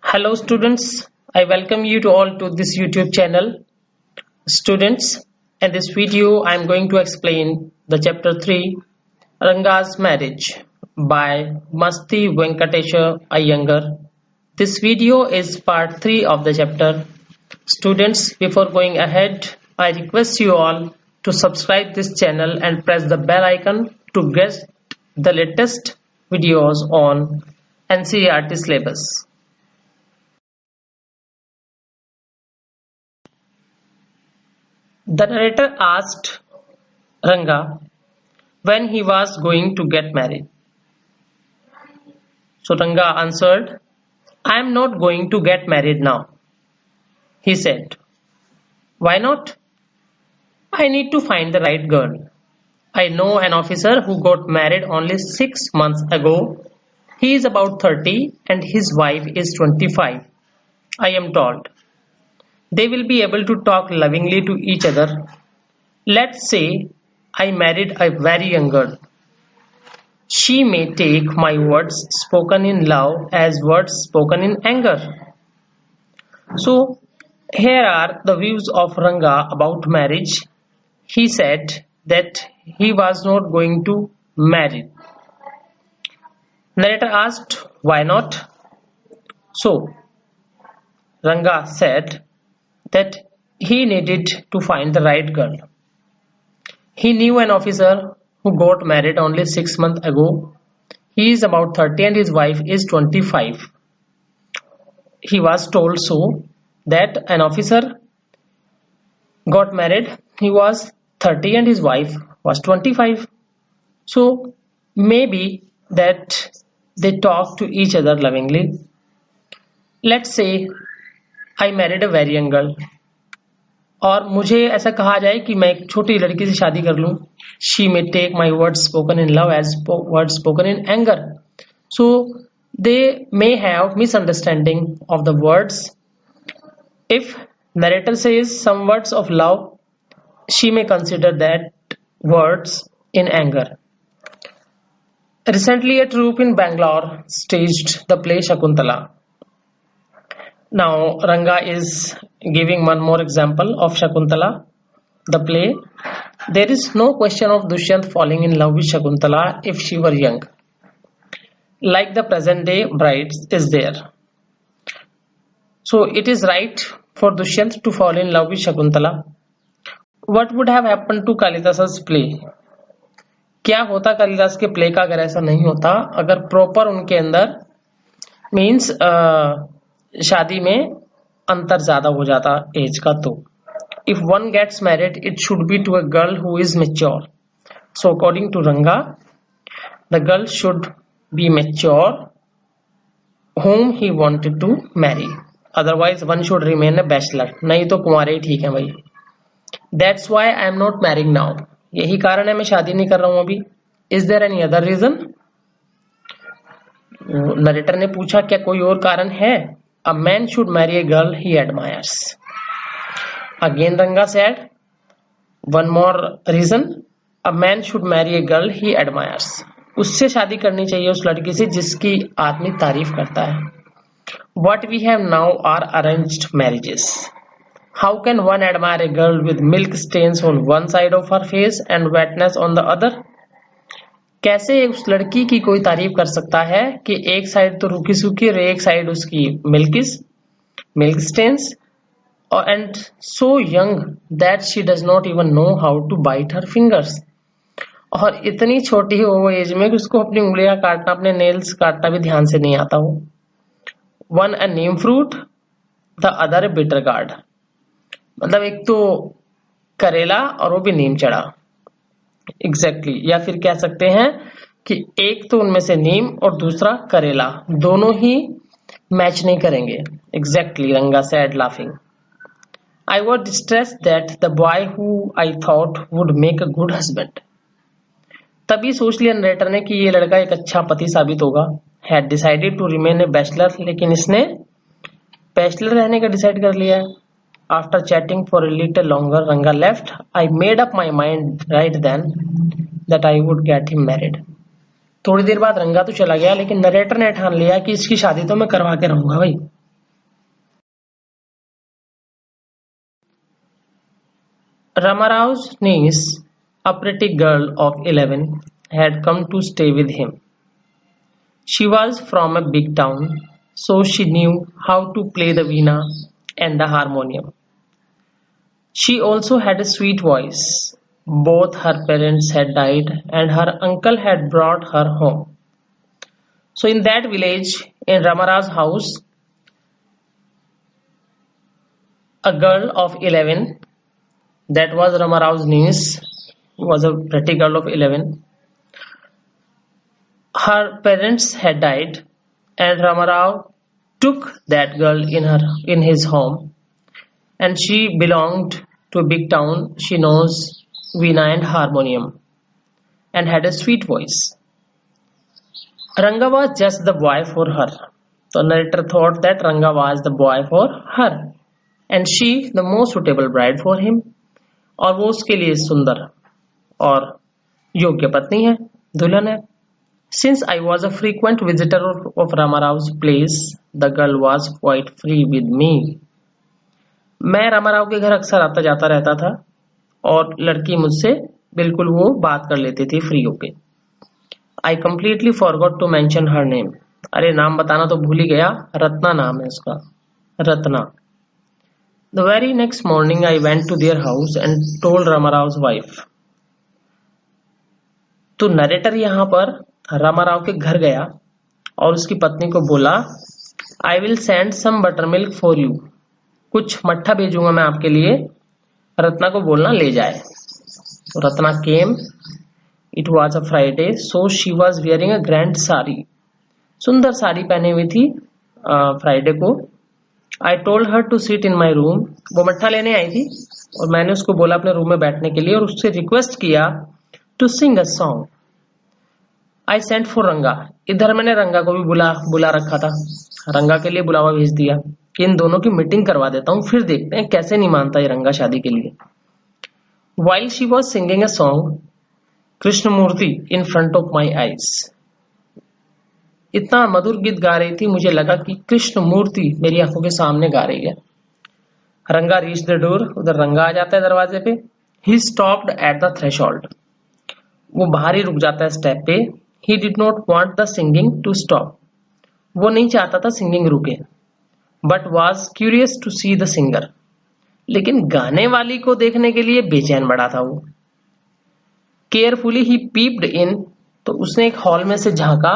Hello students, I welcome you to all to this YouTube channel. Students, in this video I am going to explain the chapter 3 Ranga's Marriage by Masti Venkatesha Iyengar. This video is part 3 of the chapter. Students, before going ahead, I request you all to subscribe this channel and press the bell icon to get the latest videos on NCERT syllabus. The narrator asked Ranga when he was going to get married. So Ranga answered, I am not going to get married now. He said, why not? I need to find the right girl. I know an officer who got married only 6 months ago. He is about 30 and his wife is 25. I am told. They will be able to talk lovingly to each other. Let's say I married a very young girl. She may take my words spoken in love as words spoken in anger. So, here are the views of Ranga about marriage. He said that he was not going to marry. Narrator asked, why not? So, Ranga said that he needed to find the right girl. He knew an officer who got married only 6 months ago. He is about 30 and his wife is 25. He was told so that an officer got married. He was 30 and his wife was 25. So maybe that they talk to each other lovingly. Let's say I married a very young girl. और मुझे ऐसा कहा जाए कि मैं एक छोटी लड़की से शादी कर लूं. She may take my words spoken in love as words spoken in anger. So they may have misunderstanding of the words. If narrator says some words of love, she may consider that words in anger. Recently, a troupe in Bangalore staged the play Shakuntala. Now, Ranga is giving one more example of Shakuntala, the play. There is no question of Dushyant falling in love with Shakuntala if she were young. Like the present day brides is there. So, it is right for Dushyant to fall in love with Shakuntala. What would have happened to Kalidas's play? क्या होता कालिदास के play का अगर ऐसा नहीं होता, अगर proper उनके अंदर मीन्स शादी में अंतर ज्यादा हो जाता एज का. तो if one gets married it should be to a girl who is mature. So according to Ranga the girl should be mature whom he wanted to marry. Otherwise one should remain a bachelor. नहीं तो कुंवारे ही ठीक है भाई. That's why I am not marrying now. यही कारण है मैं शादी नहीं कर रहा हूं अभी. Is there any other reason? Narrator ने पूछा क्या कोई और कारण है. A man should marry a girl he admires. Again Ranga said one more reason. A man should marry a girl he admires. उससे शादी करनी चाहिए उस लड़की से जिसकी आदमी तारीफ करता है. What we have now are arranged marriages. How can one admire a girl with milk stains on one side of her face and wetness on the other? कैसे उस लड़की की कोई तारीफ कर सकता है कि एक साइड तो रूखी सूखी और एक साइड उसकी milk stains and so young that she does not even know how to bite her fingers. और इतनी छोटी हो वो एज में कि उसको अपनी उंगलियां काटना, अपने नेल्स काटना भी ध्यान से नहीं आता हो. One a Neem fruit the other A bitter gourd. मतलब एक तो करेला और वो भी नीम चढ़ा. एग्जैक्टली या फिर कह सकते हैं कि एक तो उनमें से नीम और दूसरा करेला, दोनों ही मैच नहीं करेंगे. एग्जैक्टली रंगा said laughing. I was distress that the boy who I thought would make a good husband. तभी सोच लिया नरेटर ने कि ये लड़का एक अच्छा पति साबित होगा. Had decided to remain a bachelor. लेकिन इसने बैचलर रहने का डिसाइड कर लिया है. After chatting for a little longer, Ranga left. I made up my mind right then that I would get him married. थोड़ी देर बाद रंगा तो चला गया लेकिन नरेटर ने ठान लिया कि इसकी शादी तो मैं करवा के रहूंगा भाई. Ramarau's niece, a pretty girl of 11, had come to stay with him. She was from a big town, so she knew how to play the veena and the harmonium. She also had a sweet voice. Both her parents had died and her uncle had brought her home. So in that village, in Ramarau's house, a girl of 11, that was Ramarau's niece, was a pretty girl of 11. Her parents had died and Ramarao took that girl in his home, and she belonged to a big town. She knows veena and harmonium and had a sweet voice. Ranga was just the boy for her. So narrator thought that Ranga was the boy for her and she the most suitable bride for him. और वो उसके लिए सुंदर और योग्य पत्नी है, दुल्हन है. Since I was a frequent visitor of Ramarao's place, the girl was quite free with me. मैं रामाराव के घर अक्सर आता जाता रहता था और लड़की मुझसे बिल्कुल वो बात कर लेती थी फ्री होके. I completely forgot to mention her name. अरे नाम बताना तो भूल ही गया. रत्ना नाम है उसका, Ratna. The very next morning I went to their house and told Ramarao's wife. तो नरेटर यहाँ पर रामाराव के घर गया और उसकी पत्नी को बोला, I will send some buttermilk for you. कुछ मट्ठा भेजूंगा मैं आपके लिए, रत्ना को बोलना ले जाए. Ratna came. It was a Friday, so she was wearing a grand sari. सुंदर साड़ी पहने हुई थी फ्राइडे को. I told her to sit in my room. वो मट्ठा लेने आई थी और मैंने उसको बोला अपने रूम में बैठने के लिए और उससे रिक्वेस्ट किया to sing a song. I sent for रंगा. इधर मैंने रंगा को भी बुला रखा था. रंगा के लिए बुलावा भेज दिया कि इन दोनों की मीटिंग करवा देता हूँ, फिर देखते हैं कैसे नहीं मानता ये रंगा शादी के लिए. While she was singing a song, Krishnamurthy in front of my eyes. इतना मधुर गीत गा रही थी, मुझे लगा कि कृष्ण मूर्ति मेरी आंखों के सामने गा रही है. रंगा रीच द डोर. उधर रंगा आ जाता है दरवाजे पे. He stopped at the threshold. वो बाहर ही रुक जाता है स्टेप पे. He did not want the singing to stop. वो नहीं चाहता था सिंगिंग रुके. But was curious to see the singer. लेकिन गाने वाली को देखने के लिए बेचैन बड़ा था वो. Carefully he peeped in. तो उसने एक हॉल में से झांका.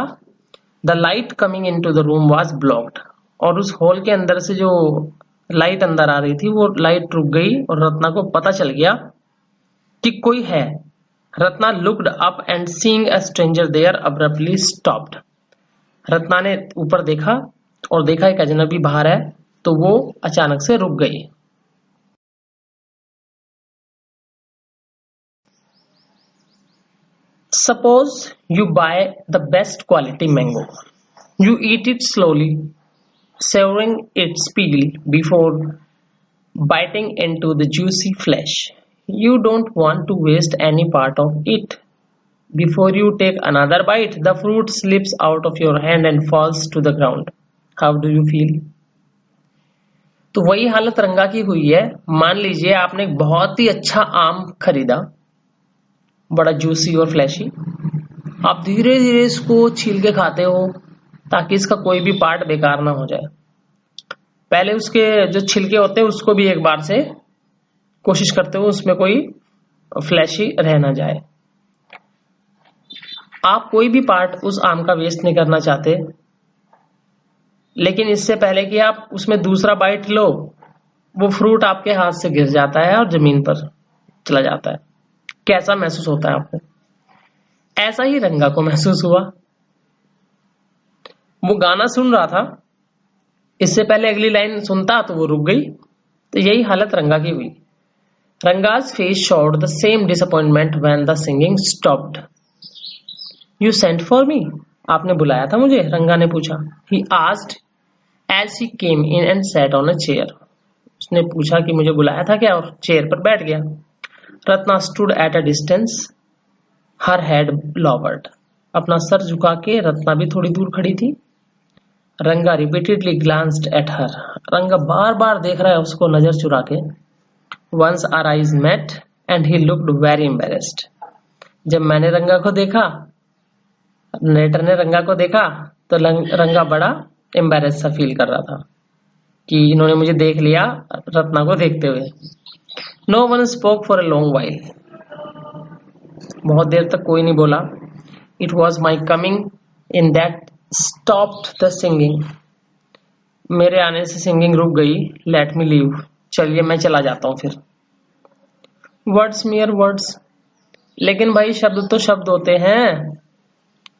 The light coming into the room was blocked. और उस हॉल के अंदर से जो लाइट अंदर आ रही थी वो लाइट रुक गई और रत्ना को पता चल गया कि कोई है. Ratna looked up and seeing a stranger there abruptly stopped. Ratna ने ऊपर देखा और देखा एक अजनबी बाहर है तो वो अचानक से रुक गई. Suppose you buy the best quality mango. You eat it slowly, savoring its peel before biting into the juicy flesh. You don't want to waste any part of it. Before you take another bite, the fruit slips out of your hand and falls to the ground. How do you feel? तो वही हालत रंगा की हुई है. मान लीजिए आपने एक बहुत ही अच्छा आम खरीदा, बड़ा जूसी और फ्लैशी. आप धीरे धीरे इसको छील के खाते हो ताकि इसका कोई भी पार्ट बेकार ना हो जाए. पहले उसके जो छिलके होते हैं उसको भी एक बार से कोशिश करते हो उसमें कोई फ्लैशी रह ना जाए. आप कोई भी पार्ट उस आम का वेस्ट नहीं करना चाहते, लेकिन इससे पहले कि आप उसमें दूसरा बाइट लो वो फ्रूट आपके हाथ से गिर जाता है और जमीन पर चला जाता है. कैसा महसूस होता है आपको? ऐसा ही रंगा को महसूस हुआ. वो गाना सुन रहा था, इससे पहले अगली लाइन सुनता तो वो रुक गई. तो यही हालत रंगा की हुई. Ranga's face showed the same disappointment when the singing stopped. You sent for me? आपने बुलाया था मुझे? रंगा ने पूछा. He asked as he came in and sat on a chair. उसने पूछा कि मुझे बुलाया था क्या, और चेयर पर बैठ गया. Ratna stood at a distance, her head lowered. अपना सर झुका के रत्ना भी थोड़ी दूर खड़ी थी. रंगा repeatedly glanced at her. रंगा बार बार देख रहा है उसको नजर चुरा के. Once our eyes met, and he looked very embarrassed. जब मैंने रंगा को देखा, नरेटर ने रंगा को देखा, तो रंगा बड़ा एम्बेरस सा फील कर रहा था कि इन्होंने मुझे देख लिया रत्ना को देखते हुए. No one spoke for a long while. बहुत देर तक कोई नहीं बोला. It was my coming in that stopped the singing. मेरे आने से सिंगिंग रुक गई. Let me leave. चलिए मैं चला जाता हूँ फिर. Words mere words. लेकिन भाई शब्द तो शब्द होते हैं.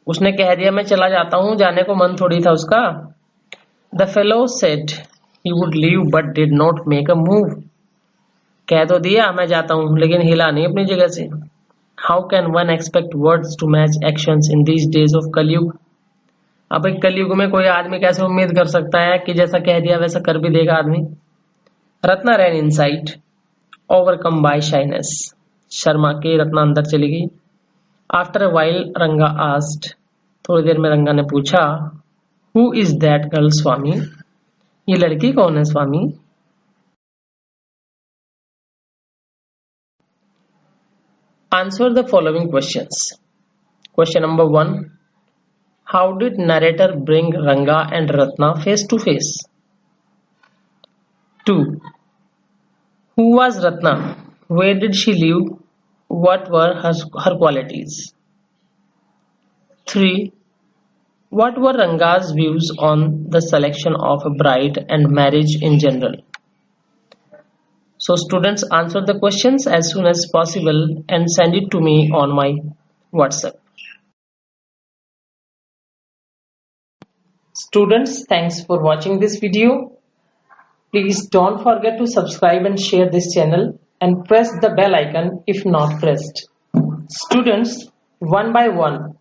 उसने कह दिया मैं चला जाता हूँ, जाने को मन थोड़ी था उसका. The fellow said he would leave but did not make a move. कह तो दिया मैं जाता हूँ, लेकिन हिला नहीं अपनी जगह से. How can one expect words to match actions in these days of कलयुग? अब एक कलयुग में कोई आदमी कैसे उम्मीद कर सकता है कि जैसा कह दिया वैसा कर भी देगा आदमी. Ratna ran inside, overcome by shyness. Sharma के रत्ना अंदर चली गई. After a while, रंगा asked. थोड़ी देर में रंगा ने पूछा, Who is that girl, स्वामी? ये लड़की कौन है स्वामी? Answer the following questions. Question number 1. How did narrator bring Ranga and Ratna face to face? 2. Who was Ratna? Where did she live? What were her qualities? 3. What were Ranga's views on the selection of a bride and marriage in general? So students, answer the questions as soon as possible and send it to me on my WhatsApp. Students, thanks for watching this video. Please don't forget to subscribe and share this channel and press the bell icon if not pressed. Students, one by one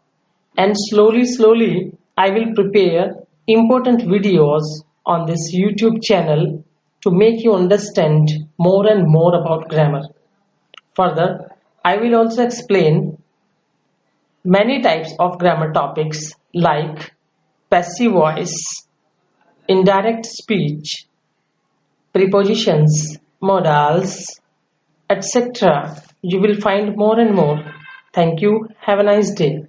and slowly I will prepare important videos on this YouTube channel to make you understand more and more about grammar. Further, I will also explain many types of grammar topics like passive voice, indirect speech, prepositions, modals, etc. You will find more and more. Thank you. Have a nice day.